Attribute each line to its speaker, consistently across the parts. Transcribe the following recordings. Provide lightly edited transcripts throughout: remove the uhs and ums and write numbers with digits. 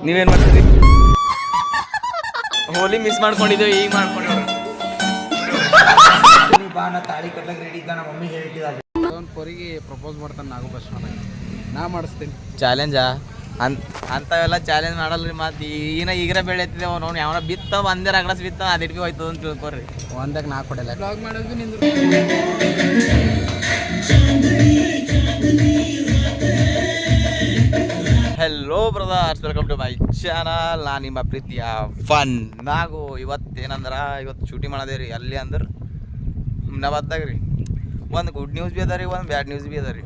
Speaker 1: ನೀವೇನು ಮಾಡ್ತೀರಿ? ಹೋಲಿ ಮಿಸ್ ಮಾಡ್ಕೊಂಡಿದ್ದೇವೆ, ಈಗ ಮಾಡ್ಕೊಂಡು
Speaker 2: ಬಾ ನಾ ತಾಳಿ ಕಟ್ಟಕ್ಕೆ ರೆಡಿ ಇದ್ದ. ನಮ್ಮ ಮಮ್ಮಿ ಹೇಳ್ತಿದ್ದಾರೆ
Speaker 3: ಒಂದು ಪೊರಿಗೆ ಪ್ರಪೋಸ್ ಮಾಡ್ತಾನೆ ನಾಗು ಬಸ್ ನಾ ಮಾಡಿಸ್ತೀನಿ.
Speaker 1: ಚಾಲೆಂಜಾ ಅಂಥವೆಲ್ಲ ಚಾಲೆಂಜ್ ಮಾಡಲ್ರಿ. ಮತ್ತು ಈಗರ ಬೆಳೆತಿದ್ದೇವೆ ನಾವು ಯಾವ ಬಿತ್ತ ಒಂದೇ ರಗಡಸ್ ಬಿತ್ತ ಅದಿಟ್ಟು ಭೀ ಹೋಯ್ತದ ಅಂತ ತಿಳ್ಕೊರಿ.
Speaker 3: ಒಂದಾಗ ನಾ ಕೊಡಲ್ಲ ಬ್ಲಾಗ್ ಮಾಡೋದು ನಿಂದು.
Speaker 1: Hello brothers, welcome to my channel. ನಾನು ನಿಮ್ಮ ಪ್ರೀತಿಯ ಫನ್ ನಾಗು. ಇವತ್ತೇನಂದ್ರೆ ಇವತ್ತು ಶೂಟಿಂಗ್ ಮಾಡದೇ ರೀ. ಅಲ್ಲಿ ಅಂದ್ರೆ ನವದ್ದಾಗ ರೀ ಒಂದು ಗುಡ್ ನ್ಯೂಸ್ ಭೀ ಅದ ರೀ, ಒಂದು ಬ್ಯಾಡ್ ನ್ಯೂಸ್ ಭೀ ಅದ ರೀ.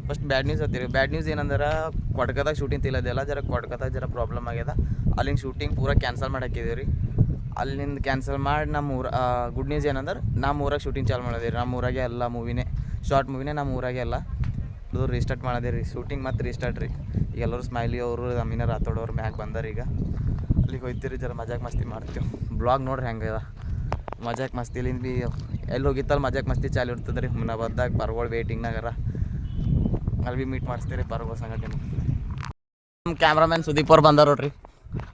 Speaker 1: ಫಸ್ಟ್ ಬ್ಯಾಡ್ ನ್ಯೂಸ್ ಅತ್ತೀರಿ. ಬ್ಯಾಡ್ ನ್ಯೂಸ್ ಏನಂದ್ರೆ ಕೊಡ್ಕದಾಗ ಶೂಟಿಂಗ್ ತಿಲ್ಲದೆಲ್ಲ ಕೊಡ್ಕದಾಗ ಪ್ರಾಬ್ಲಮ್ ಆಗ್ಯದ. ಅಲ್ಲಿಂದ ಶೂಟಿಂಗ್ ಪೂರ ಕ್ಯಾನ್ಸಲ್ ಮಾಡಿ ಹಾಕಿದ್ದೀವಿ ರೀ. ಅಲ್ಲಿಂದ ಕ್ಯಾನ್ಸಲ್ ಮಾಡಿ ಗುಡ್ ನ್ಯೂಸ್ ಏನಂದ್ರೆ ನಮ್ಮ ಊರಾಗ ಶೂಟಿಂಗ್ ಚಾಲು ಮಾಡಿದೆ. ನಮ್ಮ ಊರಾಗೆ ಎಲ್ಲ ಮೂವಿನೇ, ಶಾರ್ಟ್ ಮೂವಿನೇ ನಮ್ಮ ಊರಾಗೆ ಎಲ್ಲ ಅದು ರೀಸ್ಟಾರ್ಟ್ ಮಾಡಿದೆ ರೀ. ಶೂಟಿಂಗ್ ಮತ್ತು ರೀಸ್ಟಾರ್ಟ್ ರೀ. ಈಗ ಎಲ್ಲರೂ ಸ್ಮೈಲಿ ಅವರು, ಅಮೀನ ರಾಥೋಡ್ ಅವ್ರು ಮ್ಯಾಗ ಬಂದಾರ. ಈಗ ಅಲ್ಲಿಗೆ ಹೋಗ್ತೀರಿ, ಜರ ಮಜಾಕ್ ಮಸ್ತಿ ಮಾಡ್ತೀವಿ. ಬ್ಲಾಗ್ ನೋಡ್ರಿ ಹೆಂಗದ ಮಜಾಕ್ ಮಸ್ತಿ. ಇಲ್ಲಿಂದ ಭೀ ಎಲ್ಲಿ ಹೋಗಿತ್ತಲ್ಲ ಮಜಾಕ್ ಮಸ್ತಿ ಚಾಲು ಇರ್ತದೆ ರೀ. ಮುನ್ನಾಬಾದ್ದಾಗ ಪರ್ಗೋಳು ವೇಟಿಂಗ್ನಾಗರ ಅಲ್ಲಿ ಭೀ ಮೀಟ್ ಮಾಡಿಸ್ತೀರಿ ಪರ್ಗೋಳ ಸಂಘಟನೆ. ನಮ್ಮ ಕ್ಯಾಮ್ರಾಮ್ಯಾನ್ ಸುದೀಪ್ ಅವ್ರು ಬಂದಾರ ನೋಡ್ರಿ.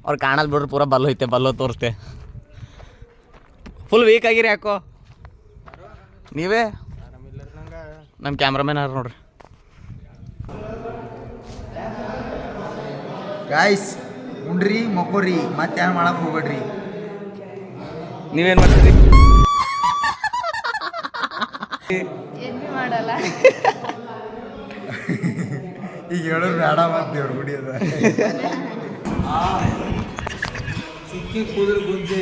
Speaker 1: ಅವ್ರು ಕಾಣಲ್ ಬಿಡ್ರಿ, ಪೂರ ಬಲ್ಲು ಐತೆ, ಬಲ್ಲು ತೋರಿಸ್ತೆ. ಫುಲ್ ವೀಕ್ ಆಗಿರಿ ಯಾಕೋ ನೀವೇ. ನಮ್ಮ ಕ್ಯಾಮ್ರಾಮ್ಯಾನ್ ಅವ್ರು ನೋಡ್ರಿ.
Speaker 2: ಗಾಯ್ಸ್ ಉಂಡ್ರಿ ಮಕ್ಕೋರಿ, ಮತ್ತೆ ಏನು ಮಾಡಕ್ಕೆ ಹೋಗ್ಬೇಡ್ರಿ.
Speaker 1: ನೀವೇನು ಮಾಡ್ತೀರಿ?
Speaker 4: ಏನು ಮಾಡಲ್ಲ.
Speaker 2: ಈಗ ಹೇಳೋರು ಬೇಡ ಮಾಡ್ತೇವ್ರು ಗುಡಿಯದ ಸಿಕ್ಕಿ ಕೂದಲು ಗುಂಜೆ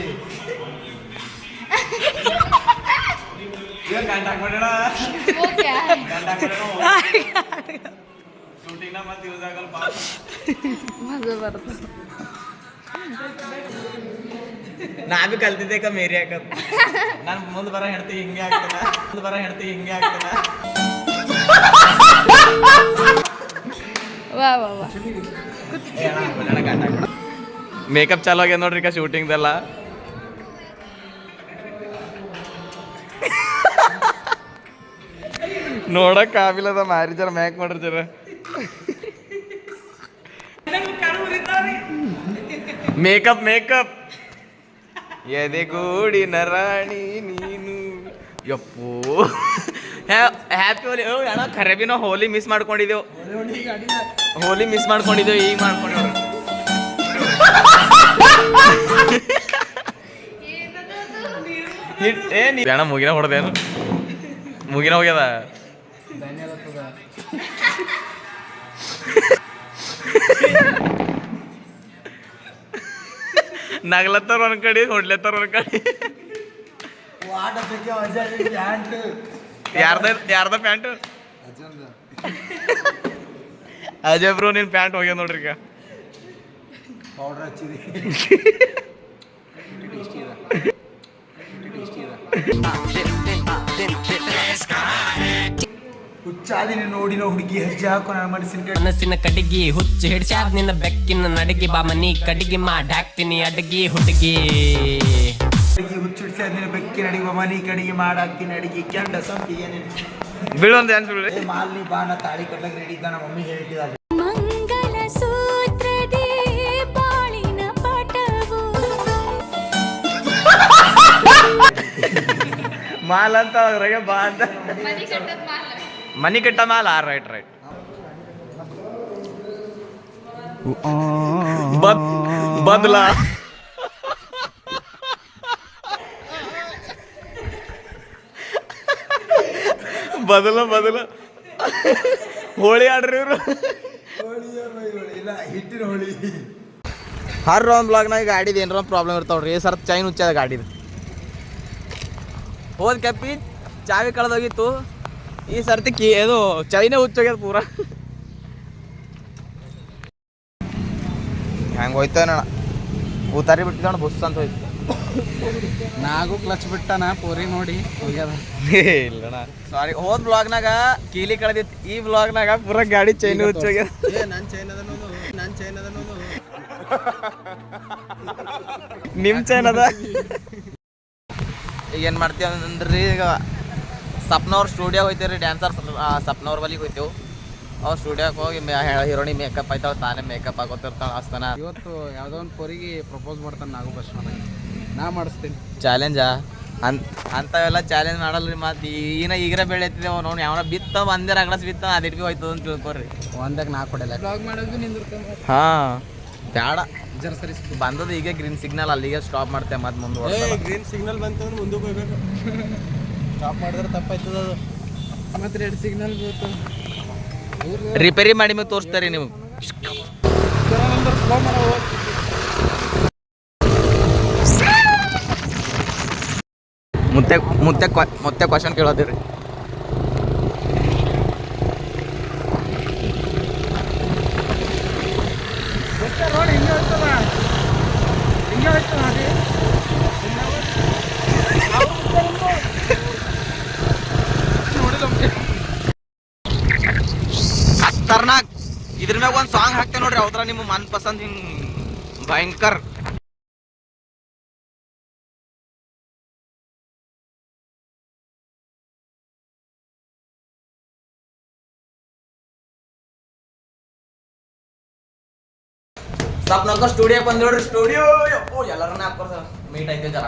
Speaker 4: ಮಜಾ ಬರ್ತದೆ.
Speaker 1: ನಾ ಭೀ ಕಲ್ತಿದ್ದೆ ಮೇರಿ ಹಾಕದ್. ನಾನು ಮುಂದೆ ಬರೋ ಹೆಣ್ತಿ ಹಿಂಗೆ ಆಗ್ತದ,
Speaker 4: ವಾ ವಾ ವಾ.
Speaker 1: ಮೇಕಪ್ ಚಾಲು ಆಗ್ಯದ ನೋಡ್ರಿ ಈಗ ಶೂಟಿಂಗ್ದೆಲ್ಲ. ನೋಡಕ್ ಕಾಬಿಲ್ಲದ ಮಾರಿ, ಜರ ಮ್ಯಾಕ್ ಮಾಡ್ರಿ ಜರ. ಮೇಕಪ್ ಎದೆಗೂಡಿನ ರಾಣಿ ನೀನು. ಯಪ್ಪೋ ಹ್ಯಾಪಿ ಹೋಲಿ. ಅಣ್ಣ ಖರೆ ಬಿ ನಾವು ಹೋಲಿ ಮಿಸ್ ಮಾಡ್ಕೊಂಡಿದ್ದೆವು, ಈಗ ಮಾಡ್ಕೊಂಡೇವು. ಅಣ್ಣ ಮುಗಿನ ಹೊಡೆದೇನು? ಮುಗಿನ ಹೋಗ್ಯದ. ನಗ್ಲತ್ತಾರ ಒಂದ್ ಕಡೆ, ಹೊಡ್ಲತ್ತಾರ ಒಂದ್ ಕಡೆ. ಯಾರ್ದ ಪ್ಯಾಂಟು? ಅಜಯ್ ಬ್ರೋ ನಿನ್ ಪ್ಯಾಂಟ್ ಹೋಗ್ಯದ ನೋಡ್ರಿ ಈಗ.
Speaker 2: ಪೌಡರ್ ಹಚ್ಚಿದೆ. ಹುಚ್ಚಾದಿನ ನೋಡಿನ ಹುಡುಗಿ ಹೆಜ್ಜೆ ಹಾಕೋ ನನ್ನ
Speaker 5: ಮನಸ್ಸಿನ ಕಡಿಗಿ ಹುಚ್ಚು ಹಿಡ್ಸಾದ್ ನಿನ್ನ ಬೆಕ್ಕಿನ ನಡಗಿ. ಬಾ ಮನಿ ಕಡಿಗಿ ಮಾಡಾಕ್ತೀನಿ ಅಡಗಿ ಹುಡುಗಿ.
Speaker 2: ಹುಚ್ಚು ಹಿಡ್ಸಾದ್ ನಿನ್ನ ಬೆಕ್ಕಿನ ಅಡಿಗೆ ಮನಿ ಕಡಿಗೆ ಮಾಡಾಕ್ತೀನಿ ಅಡಿಗೆ. ಕೆಂಡ ಸಂಪಿಗೆ
Speaker 1: ಬೀಳೊಂದು ಡ್ಯಾನ್ಸ್ ಬಿಡ್ರಿ.
Speaker 2: ಮಾಲ್ನಿ ಬಾ ನಾ ತಾಳಿ ಕಟ್ಟಕ್ಕೆ ರೆಡಿ ಇದ್ದ. ನಮ್ಮ ಮಮ್ಮಿ ಹೇಳ್ತಿದ್ದಾರೆ
Speaker 4: ಮಂಗಲ ಸೂತ್ರದೇ ಬಾಳಿನ ಪಾಠವು.
Speaker 1: ಮಾಲ್ ಅಂತ ಅವ್ರಿಗೆ ಬಾ ಅಂತ. ಮನಿ ಕಟ್ಟ ಮಾಲ್. ರೈಟ್ ಬದಲ ಹೋಳಿ ಆಡ್ರಿ ಇವರು.
Speaker 2: ಇಲ್ಲ ಹಿಟ್ಟಿನ ಹೋಳಿ.
Speaker 1: ಹರ್ ಒಂದು ಬ್ಲಾಗ್ನಾಗ ಗಾಡಿದು ಏನಾರ ಪ್ರಾಬ್ಲಮ್ ಇರ್ತಾವ್ರಿ. ಸರ್ ಚೈನ್ ಹುಚ್ಚದ ಗಾಡಿದು. ಹೋದ್ ಕಪ್ಪಿ ಚಾವಿ ಕಳೆದೋಗಿತ್ತು. ಈ ಸರ್ತಿ ಅದು ಚೈನೇ ಹುಚ್ಚೋಗ್ಯದ ಪೂರ. ಹೆಂಗೆ ಹೋಯ್ತೇನ ಕೂತಾರಿ ಬಿಟ್ಟಿದ್ದಣ್ಣ, ಬುಸ್ ಅಂತ ಹೋಯ್ತು.
Speaker 3: ನಾಗು ಕ್ಲಚ್ ಬಿಟ್ಟಾನ ಪೋರಿ ನೋಡಿ ಹೋಗ್ಯದ.
Speaker 1: ಇಲ್ಲಣ್ಣ ಸಾರಿ. ಹೋದ್ ಬ್ಲಾಗ್ನಾಗ ಕೀಲಿ ಕಳೆದಿತ್ತು, ಈ ಬ್ಲಾಗ್ನಾಗ ಪೂರ ಗಾಡಿ ಚೈನ್ ಹುಚ್ಚೋಗ್ಯದ. ನಿಮ್ ಚೈನ್ ಅದ. ಈಗ ಏನು ಮಾಡ್ತೀವಿ ಅಂದ್ರೆ ಈಗ ಸಪ್ನವ್ರ ಸ್ಟುಡಿಯೋ ಹೋಯ್ತೇವೆ ರೀ. ಡ್ಯಾನ್ಸರ್ ಸಪ್ನವ್ರ ಬಲಿಗೆ ಹೋಯ್ತೇವೆ. ಅವ್ರು ಸ್ಟುಡಿಯೋಕ್ಕೆ ಹೋಗಿ ಹೀರೋಣಿ ಮೇಕಪ್ ಆಯ್ತಾವ ತಾನೇ ಮೇಕಪ್ ಆಗೋತಿರ್ತಾಳೆ ಅಸ್ತನ.
Speaker 3: ಇವತ್ತು ಯಾವುದೋ ಒಂದು ಪೋರಿಗೆ ಪ್ರಪೋಸ್ ಮಾಡ್ತಾನೆ ನಾಗು ಬಸ್ ನಾ ಮಾಡಿಸ್ತೀನಿ.
Speaker 1: ಚಾಲೆಂಜಾ ಅಂಥವೆಲ್ಲ ಚಾಲೆಂಜ್ ಮಾಡಲ್ಲ ರೀ. ಮತ್ತು ಈಗಿನ ಬೆಳೆ ಎತ್ತಿದೆ ಅವ್ನು ಯಾವನ ಬಿತ್ತ ಒಂದೇ ರಗಡಸ್ ಬಿತ್ತ ಅದಿಟ್ಟು ಹೋಯ್ತದ ಅಂತ ತಿಳ್ಕೊರಿ.
Speaker 3: ಒಂದಾಗ ನಾ ಕೊಡಲ್ಲ ಬ್ಲಾಗ್ ಮಾಡೋದು ನಿಂದಿರ್ತಾನೆ.
Speaker 1: ಹಾಂ ಬೇಡ
Speaker 3: ಜರ ಸರಿ
Speaker 1: ಬಂದದ ಈಗ ಗ್ರೀನ್ ಸಿಗ್ನಲ್ ಅಲ್ಲಿಗೆ ಸ್ಟಾಪ್ ಮಾಡ್ತೇವೆ ಮತ್ತೆ ಮುಂದೆ
Speaker 2: ಗ್ರೀನ್ ಸಿಗ್ನಲ್ ಬಂತಂದ್ರೆ ಮುಂದಕ್ಕೆ ಹೋಗ್ಬೇಕು.
Speaker 3: ಸ್ಟಾಪ್ ಮಾಡಿದ್ರೆ ತಪ್ಪಾಯ್ತದ ಅದು. ಮತ್ತೆ ರೆಡ್ ಸಿಗ್ನಲ್ ಬೀಳ್ತು.
Speaker 1: ರಿಪೇರಿ ಮಾಡಿ ಮೇಲೆ ತೋರಿಸ್ತಾರೆ ನೀವು. ಮತ್ತೆ ಕ್ವಶನ್ ಕೇಳೋದಿರಿ. ಖತರ್ನಾಕ್ ಇದ್ರ ಮ್ಯಾಗ ಒಂದು ಸಾಂಗ್ ಹಾಕ್ತೇವೆ ನೋಡ್ರಿ. ಯಾವ್ದ್ರ ನಿಮ್ಮ ಮನ್ ಪಸಂದ್ ಹಿಂಗ್ ಭಯಂಕರ್. ಸಪ್ನಕ್ಕ ಸ್ಟುಡಿಯೋ ಬಂದ್ ನೋಡ್ರಿ. ಸ್ಟುಡಿಯೋ ಎಲ್ಲರನ್ನ ಹಾಕೋರ್ ಮೀಟ್ ಐತೆ ಜರ.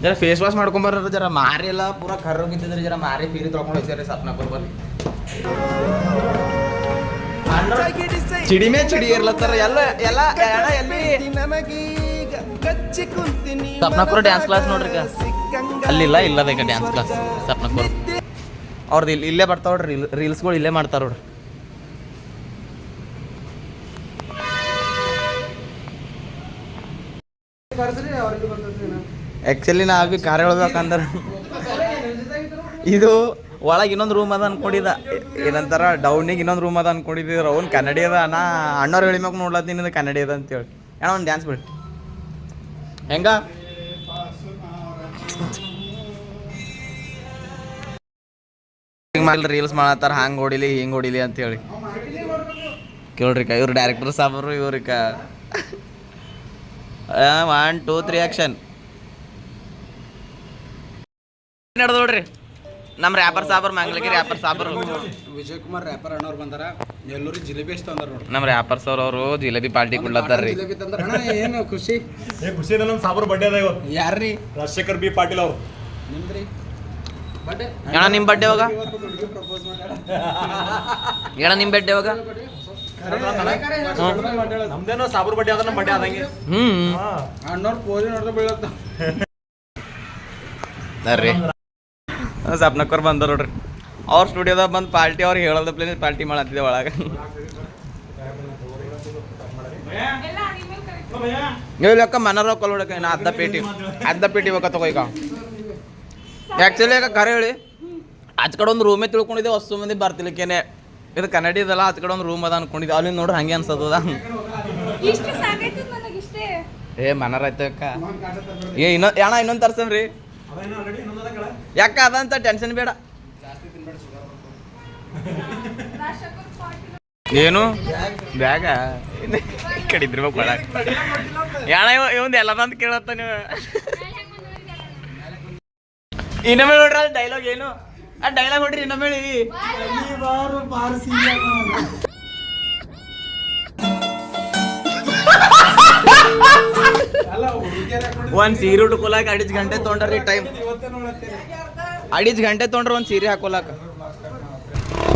Speaker 1: ಜರ ಫೇಸ್ ವಾಶ್ ಮಾಡ್ಕೊಂಬರ್ರಿ. ಜರ ಮಾರಿ ಎಲ್ಲ ಪೂರಾ ಕರ್ರೋಗಿದ್ದಿದ್ರಿ. ಜರ ಮಾರಿ ಪೀರಿ ತೊಳ್ಕೊಂಡು ಹೋಗ್ತೀರಿ ಸಪ್ನಕ್ಕ ಬರ್ರಿ. ಚಿಡಿಮೆ ಚಿಡಿ ಇರ್ಲತ್ತಾರ ಎಲ್ಲ ಎಲ್ಲ ಎಲ್ಲಿ ಸಪ್ನಕ್ಕೂರ ಡ್ಯಾನ್ಸ್ ಕ್ಲಾಸ್ ನೋಡ್ರಿ. ಅಲ್ಲಿಲ್ಲ ಇಲ್ಲದ ಈಗ ಡ್ಯಾನ್ಸ್ ಕ್ಲಾಸ್ ಸಪ್ನಕ್ಕೂರ್ ಅವ್ರದ್ದು ಇಲ್ಲೇ ಬರ್ತಾವ್ರಿ. ರೀಲ್ಸ್ಗಳು ಇಲ್ಲೇ ಮಾಡ್ತಾರ ನೋಡ್ರಿ. ಆ್ಯಕ್ಚುಲಿ ನಾ ಭೀ ಕಾರ್ಯ ಹೇಳ್ಬೇಕಂದ್ರೆ ಇದು ಒಳಗೆ ಇನ್ನೊಂದು ರೂಮ್ ಅದ ಅನ್ಕೊಂಡಿದ್ದ. ಏನಂತಾರ ಡೌನಿಗೆ ಇನ್ನೊಂದು ರೂಮ್ ಅದ ಅನ್ಕೊಂಡಿದ್ದೀರ. ಅವ್ನು ಕನ್ನಡಿ ಅದ. ನಾ ಅಣ್ಣವ್ರು ಹೇಳಿಮ್ಯಾಗ ನೋಡ್ಲತ್ತೀನಿ ಕನ್ನಡಿ ಅದ ಅಂತೇಳಿ. ಅಣ್ಣ ಒಂದು ಡ್ಯಾನ್ಸ್ ಬಿಡಿ ಹೆಂಗ ಹಿಂಗೆ ರೀಲ್ಸ್ ಮಾಡತ್ತಾರ. ಹಂಗೆ ಹೊಡಿಲಿ ಹಿಂಗೆ ಹೊಡಿಲಿ ಅಂತೇಳಿ ಕೇಳ್ರಿ. ಇವ್ರು ಡೈರೆಕ್ಟರ್ ಸಾಬ್ರು ಇವ್ರಿಕ 1 2 3 ಆ್ಯಕ್ಷನ್ ನಡೆದು ನೋಡ್ರಿ. ನಮ್ಮ ರ್ಯಾಪರ್ ಸಾಬರ್ ಮಂಗ್ಲಗಿರಿ ರ್ಯಾಪರ್ ಸಾಬರ್
Speaker 3: ವಿಜಯ್ ಕುಮಾರ್ ರ್ಯಾಪರ್ ಅಣ್ಣವ್ರು ಬಂದಾರ. ಎಲ್ಲರೂ ಜಿಲೇಬಿ ಎಷ್ಟು ತಂದಾರ ನೋಡ್ರಿ.
Speaker 1: ನಮ್ಮ ರ್ಯಾಪರ್ ಸರ್ ಅವರು ಜಿಲೇಬಿ ಪಾರ್ಟಿ ಕೊಡ್ಲತ್ತಾರ್ರಿ.
Speaker 3: ಜಿಲೇಬಿ ತಂದಾರ. ಅಣ್ಣ ಏನು ಖುಷಿ
Speaker 2: ಖುಷಿ ನಮ್ಮ ಸಾಬ್ರ ಬಡ್ಡೆ ಅದ ಇವತ್ತು.
Speaker 3: ಯಾರ್ರಿ?
Speaker 2: ರಾಜಶೇಖರ್ ಬಿ ಪಾಟೀಲ್ ಅವರು.
Speaker 3: ನಿಮ್ದ್ರಿ ಬಡ್ಡೆ?
Speaker 1: ಅಣ್ಣ ನಿಮ್ಮ ಬಡ್ಡೆ ಯಾವಾಗ?
Speaker 3: ಪ್ರಪೋಸ್ ಮಾಡ್ಯಾರ.
Speaker 1: ಅಣ್ಣ ನಿಮ್ಮ ಬಡ್ಡೆ ಯಾವಾಗ?
Speaker 2: ನಮ್ದೇನೋ ಸಾಬ್ರ ಬಡ್ಡೆ ಅದ ನಮ್ಮ ಬಡ್ಡೆ ಆದಂಗೆ.
Speaker 3: ಅಣ್ಣವ್ರು ಪೋಲಿ ನೋಡ್ದ ಬೀಳತ್ತ
Speaker 1: ರೀ. ಸಪ್ನಕ್ಕವ್ರು ಬಂದಾರ ನೋಡ್ರಿ. ಅವ್ರ ಸ್ಟುಡಿಯೋದಾಗ ಬಂದು ಪಾರ್ಟಿ ಅವ್ರಿಗೆ ಹೇಳೋದ ಪ್ಲೇಸ್ ಪಾರ್ಟಿ ಮಾಡತ್ತಿದ್ದೆ ಒಳಗೆ. ನೀವು ಲೆಕ್ಕ ಮನರ ಕೊಲ್ಲೋಡಕ್ಕೆ ನಾ ಅರ್ಧ ಪೇಟಿ ಬೇಕಾ ತಗೋ. ಈಗ ಆ್ಯಕ್ಚುಲಿ ಈಗ ಕರೆ ಹೇಳಿ ಆಚ ಕಡೆ ಒಂದು ರೂಮೇ ತಿಳ್ಕೊಂಡಿದ್ದೆ. ಹೊಸ ಮಂದಿ ಬರ್ತಿಲಿಕ್ಕೇನೆ ಇದು ಕನ್ನಡಿ ಇದಲ್ಲ. ಆಚ ಕಡೆ ಒಂದು ರೂಮ್ ಅದ ಅನ್ಕೊಂಡಿದ್ದೆ. ಅಲ್ಲಿಂದ ನೋಡ್ರಿ ಹಂಗೆ ಅನ್ಸತ್ತದ. ಏ ಮನರ ಆಯ್ತು ಅಕ್ಕ. ಇನ್ನೊಂದು ತರ್ಸನ್ರಿ ಯಾಕ ಅದಂತ ಟೆನ್ಷನ್ ಬೇಡ. ಏನು ಬ್ಯಾಗ ಕಡಿದ್ರಿ ಕೊಡ ಯಾಣ ಇವಂದು ಎಲ್ಲದಂತ ಕೇಳತ್ತ ನೀವು. ಇನ್ನೊಮ್ಮೆ ನೋಡ್ರಿ ಅದು ಡೈಲಾಗ್ ಏನು ಆ ಡೈಲಾಗ್ ನೋಡ್ರಿ ಇನ್ನೊಮ್ಮೆ ಹೇಳಿ. ಒಂದ್ ಸೀರೆ ಉಟ್ಕೊಲಾಕ 2 ಗಂಟೆ ತೊಗೊಂಡ್ರಿ ಟೈಮ್. 2 ಗಂಟೆ ತೊಗೊಂಡ್ರೆ ಒಂದು ಸೀರೆ ಹಾಕೊಲಾಕ.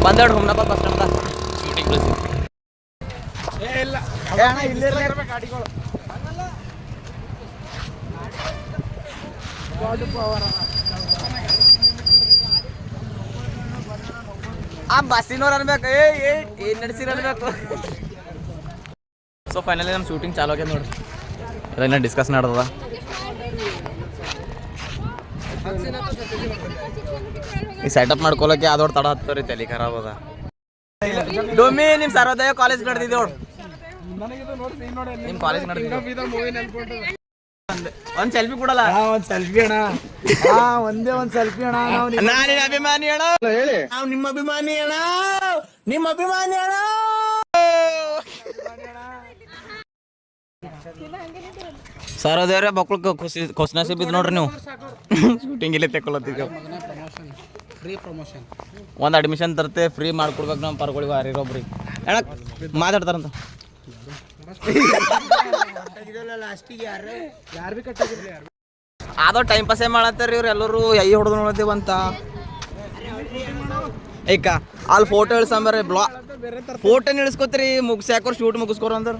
Speaker 1: ಬಂದಾಡ್ ಹೋಮ್ನಪ್ಪ ಬಸ್ ಸ್ಟ್ಯಾಂಡ್ದ ಶೂಟಿಂಗ್ ಪ್ಲೇಸ್. ಆ ಬಸ್ಸಿನವ್ರು ಅನ್ಬೇಕು ಏನ್ ನಡೆಸಿರ ಅನ್ಬೇಕು. ಸೊ ಫೈನಲಿ ನಮ್ಮ ಶೂಟಿಂಗ್ ಚಾಲು ಆಗ್ಯದ ನೋಡ್ರಿ. ಅದನ್ನ ಡಿಸ್ಕಸ್ ನಡೆದ. ಈ ಸೆಟಪ್ ಮಾಡ್ಕೊಳಕ್ಕೆ ಯಾವ್ದೋಡ್ ತಡ ಹತ್ತವ್ರಿ. ತಲೆ ಖರಾಬ್ ಅದ. ಡೊಮ್ಮಿ ನಿಮ್ ಸರ್ವೋದಯ ಕಾಲೇಜ್ ನಡೆದಿದ್ದೇವ್. ನಿಮ್ ಕಾಲೇಜ್ ನಡೆದಿದ್ದೇವ್. ಒಂದ್ ಸೆಲ್ಫಿ ಕೊಡಲ್ಲ.
Speaker 2: ಒಂದ್ ಸೆಲ್ಫಿ ಅಣ್ಣ. ಒಂದೇ ಒಂದ್ ಸೆಲ್ಫಿ ಅಣ್ಣ.
Speaker 1: ನಾನಿನ ಅಭಿಮಾನಿ ಅಣ್ಣ.
Speaker 2: ಹೇಳಿ
Speaker 1: ನಾವು ನಿಮ್ಮ ಅಭಿಮಾನಿ ಅಣ್ಣ. ನಿಮ್ಮ ಅಭಿಮಾನಿ ಅಣ್ಣ. ಸರ್ವೋದಯ ಮಕ್ಳು ಖುಷಿ ನಸೀಬ್ ಇದ್ ನೋಡ್ರಿ ನೀವು. ಶೂಟಿಂಗ್ ಇಲ್ಲೇ ತೆಕ್ಕೊಳತ್ತೀವಿ.
Speaker 3: Free promotion.
Speaker 1: ಒಂದು ಅಡ್ಮಿಷನ್ ತರ್ತೆ ಫ್ರೀ ಮಾಡ್ಕೊಡ್ಬೇಕು ನಮ್ಮ ಪರ್ಗಳಿಗೆ ಯಾರಿಗೊಬ್ರಿಗೆ ಅಣ್ಣ ಮಾತಾಡ್ತಾರಂತ
Speaker 2: ಲಾಸ್ಟಿಗೆ ಯಾರು
Speaker 3: ಯಾರು ಭೀ ಕಟ್ಟಾಗಿರ್ಲಿ ಯಾರು
Speaker 1: ಅದೋ ಟೈಮ್ ಪಾಸೇ ಮಾಡತ್ತಾರ ಇವ್ರು ಎಲ್ಲರೂ ಐ ಹೊಡೆದು ನೋಡತ್ತೇವಂತ ಏಕ ಅಲ್ಲಿ ಫೋಟೋ ಇಳ್ಸಂಬರ್ರಿ ಫೋಟೋ ಇಳಿಸ್ಕೋತೀರಿ ಮುಗಿಸ್ಯಾಕೋರ್ ಶೂಟ್ ಮುಗಿಸ್ಕೋರ ಅಂದ್ರೆ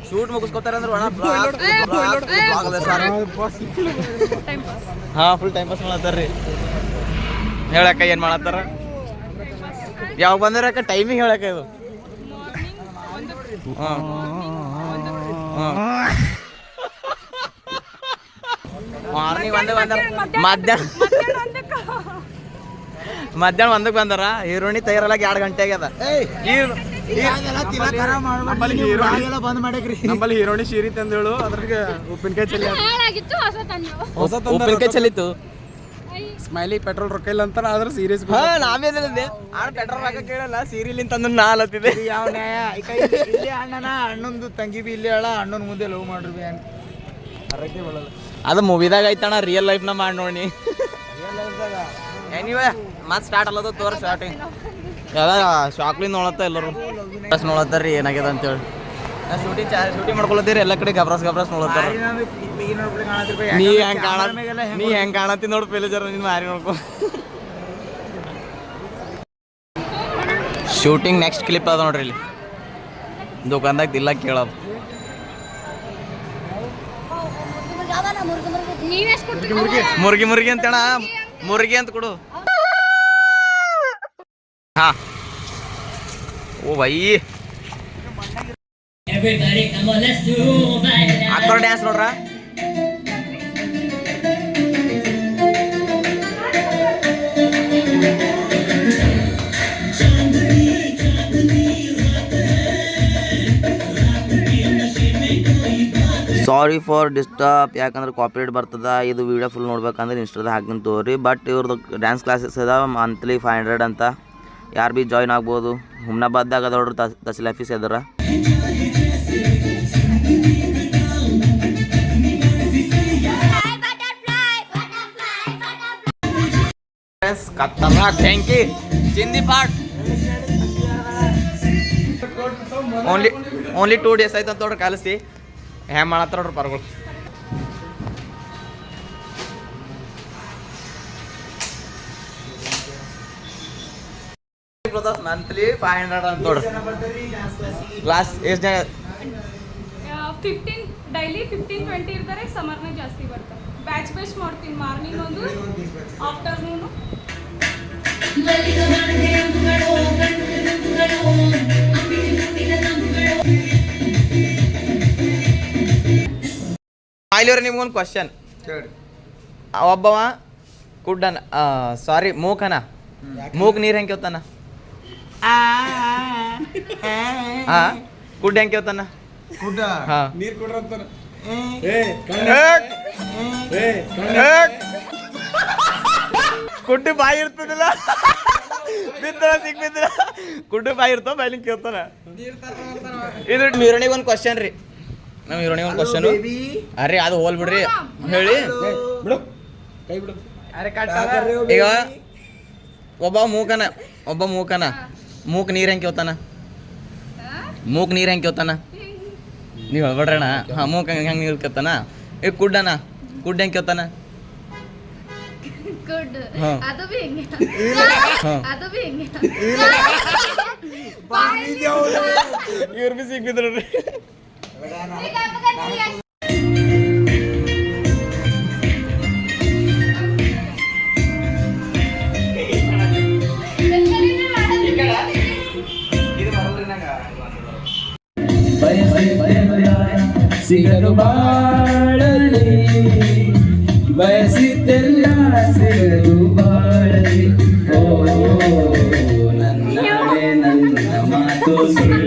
Speaker 1: ಶೂಟ್ ಮುಗಿಸ್ಕೋತಾರ ಅಂದ್ರೆ ಹಾಂ ಫುಲ್ ಟೈಮ್ ಪಾಸ್ ಮಾಡತ್ತಾರ್ರಿ ಹೇಳಕ್ಕ ಏನು ಮಾಡತ್ತಾರ ಯಾವಾಗ ಬಂದಿರಕ್ಕ ಟೈಮಿಂಗ್ ಹೇಳಕ್ಕ ಇದು ಹಾಂ ಮಾರ್ನಿಂಗ್ ಒಂದೇ ಬಂದಾರ ಮಧ್ಯಾಹ್ನ ಒಂದಕ್ಕೆ ಬಂದಾರ ಹೀರೋಣಿ ತಯಾರಲ್ಲ 2 ಗಂಟೆ ಆಗ್ಯದ
Speaker 3: ನಮ್ಮಲ್ಲಿ ಹೀರೋಣಿ ಶೀರಿ ತಂದೇಳು ಅದ್ರಾಗ ಉಪ್ಪಿನಕಾಯಿ ಚೆಲ್ಲಿ
Speaker 1: ಉಪ್ಪಿನಕಾಯಿ ಚೆಲ್ಲಿತ್ತು
Speaker 3: ಸ್ಮೈಲಿ ಪೆಟ್ರೋಲ್ ರೊಕ್ಕ ಇಲ್ಲ ಅಂತಾರ ಆದ್ರೆ ಸೀರಿಯಸ್
Speaker 1: ನಾವೇನಿದೆ ಪೆಟ್ರೋಲ್ ಹಾಕ ಕೇಳಲ್ಲ ಸೀರಿಯಲ್ ತಂದು ನಾ ಅಲತ್ತಿದೆ
Speaker 2: ಯಾವ ನ್ಯಾಯ ಇಲ್ಲಿ ಅಣ್ಣನ ಅಣ್ಣಂದು ತಂಗಿ ಬಿ ಇಲ್ಲಿ ಹೇಳ ಅಣ್ಣನ ಮುಂದೆ ಲವ್ ಮಾಡ್ರಿ ಅರಕ್ಕೆ ಬರಲ್ಲ
Speaker 1: ಅದು ಮೂವಿದಾಗ ಐತಣ್ಣ ರಿಯಲ್ ಲೈಫ್ನ ಮಾಡಿ ನೋಡಿ ಎನಿವೆ ಮತ್ತೆ ಸ್ಟಾರ್ಟ್ ಅಲ್ಲದು ತೋರ್ ಸ್ಟಾರ್ಟಿಂಗ್ ಎಲ್ಲ ಶಾಕ್ಲಿಂದ ನೋಡತ್ತ ಎಲ್ಲರೂ ಬಸ್ ನೋಡತ್ತಾರ್ರಿ ಏನಾಗ್ಯದ ಅಂತೇಳಿ ಶೂಟಿಂಗ್ ಮಾಡ್ಕೊಳತ್ತೀರಿ ಎಲ್ಲ ಕಡೆ ಗಬ್ರಸ್ ನೋಡತ್ತಾರ ನೀ ಹೆಂಗ್ ಕಾಣತ್ತಿ ನೋಡು ಪೆಲೆ ಜರ ನೀನು ಮಾರಿ ನೋಡ್ಕೊ ಶೂಟಿಂಗ್ ನೆಕ್ಸ್ಟ್ ಕ್ಲಿಪ್ ಅದ ನೋಡ್ರಿ ಇಲ್ಲಿ ದುಕಾನ್ದಾಗ ದಿಲ್ಲ ಕೇಳೋದು ಮುರ್ಗಿ ಅಂತೇಣ ಮುರ್ಗಿ ಅಂತ ಕೊಡು ಹಾ ಓ ಬೈ ಹಾಕೋರ್ ಡ್ಯಾನ್ಸ್ ನೋಡ್ರ ಸಾರಿ ಫಾರ್ ಡಿಸ್ಟರ್ಬ್ ಯಾಕಂದ್ರೆ ಕಾಪಿರೇಟ್ ಬರ್ತದ ಇದು ವಿಡಿಯೋ ಫುಲ್ ನೋಡ್ಬೇಕಂದ್ರೆ ಇನ್ಸ್ಟಾದಾಗ ಹಾಕ್ತೀನಿ ತೋರಿ ಬಟ್ ಇವ್ರದ್ದು ಡ್ಯಾನ್ಸ್ ಕ್ಲಾಸಸ್ ಅದ ಮಂತ್ಲಿ 500 ಅಂತ ಯಾರು ಭೀ ಜಾಯ್ನ್ ಆಗ್ಬೋದು ಹುಮ್ನಾಬಾದ್ದಾಗ ಅದ ನೋಡ್ರಿ ತಹಸೀಲ್ ಆಫೀಸ್ ಎದುರ ಖತರ್ನಾಕ್ ಥ್ಯಾಂಕಿ ಚಿಂದಿ ಪಾಟ್ ಓನ್ಲಿ 2 ಡೇಸ್ ಆಯ್ತು ಅಂತ ನೋಡ್ರಿ ಕಲಿಸಿ ಹ್ಯಾಂಗ್ ಮಾಡತ್ತಾರ ನೋಡ್ರಿ ಪರ್ಗಳು ಮಂತ್ಲಿ 500 ಅಂತ ನೋಡ್ರಿ ಕ್ಲಾಸ್ ಎಷ್ಟು ಜನ
Speaker 6: 15 ಡೈಲಿ 15-20 ಇರ್ತಾರೆ ಸಮರ್ನಾಗ ಜಾಸ್ತಿ ಬರ್ತಾರೆ ಬ್ಯಾಚ್ ಮಾಡ್ತೀನಿ ಮಾರ್ನಿಂಗ್ ಒಂದು ಆಫ್ಟರ್ನೂನ್
Speaker 1: ಆಯ್ಲವ್ರೆ ನಿಮ್ಗೊಂದು ಕ್ವಶನ್ ಒಬ್ಬವ ಕುಡ್ಡನ ಸಾರಿ ಮೂಕನ ಮೂಕ್ ನೀರು ಹೆಂಗೆ ಕೇಳ್ತಾನ ಕುಡ್ಡ ಹೆಂಗೆ ಕೇಳ್ತಾನ
Speaker 2: ಕುಡ್ಡ
Speaker 1: ಹಾ
Speaker 3: ನೀರ್ ಕೊಡ್ರ ಅಂತಾನ
Speaker 1: ಕುಡ್ಡು ಬಾಯಿ ಇರ್ತದಿಲ್ಲ ಬಿದ್ದವ ಸಿಕ್ ಬಿದ್ದ ಕುಡ್ಡು ಬಾಯಿ ಇರ್ತಾವ ಬಾಯ್ಲಿಂಗ್ ಕೇಳ್ತಾನ ಇದು ಹೀರೋಣಿಗೆ ಒಂದು ಕ್ವಶನ್ ರೀ ನಮ್ಮ ಹೀರೋಣಿಗೆ ಒಂದು ಕ್ವಶನ್ ಅರೆ ಅದು ಹೋಲ್ ಬಿಡ್ರಿ ಹೇಳಿ
Speaker 3: ಬಿಡು ಕೈ ಬಿಡು
Speaker 1: ಈಗ ಒಬ್ಬ ಮೂಕನ ಮೂಕ್ ನೀರು ಹೆಂಗೆ ಕೇಳ್ತಾನ ಮೂಕ್ ನೀರು ಹೆಂಗೆ ಕೇಳ್ತಾನ ನೀವು ಹೇಳ್ಬೇಡ್ರಣ್ಣ ಹಾಂ ಮೂಕ್ ಹೆಂಗೆ ನೀರು ಕೇಳ್ತಾನ ಈಗ ಕುಡ್ಡ ಹೆಂಗೆ ಕೇಳ್ತಾನ
Speaker 4: ಗುಡ್
Speaker 1: ಹಾ.
Speaker 4: ಅದು ಬಿ ಹೆಂಗೆ
Speaker 1: ಹಾ.
Speaker 4: ಅದು ಬಿ ಹೆಂಗೆ
Speaker 1: ಇವ್ರು ಬಿ ಸಿಕ್ಬಿದ್ರು
Speaker 7: ಸಿಗಲು ಬಾಳಲಿ ಬಯಸಿದ್ದೆಲ್ಲ ಸಿಗಲು ಬಾಳಲಿ ಓ ನನ್ನಾಳೆ ನನ್ನ ಮಾತು ಸುಳ್ಳು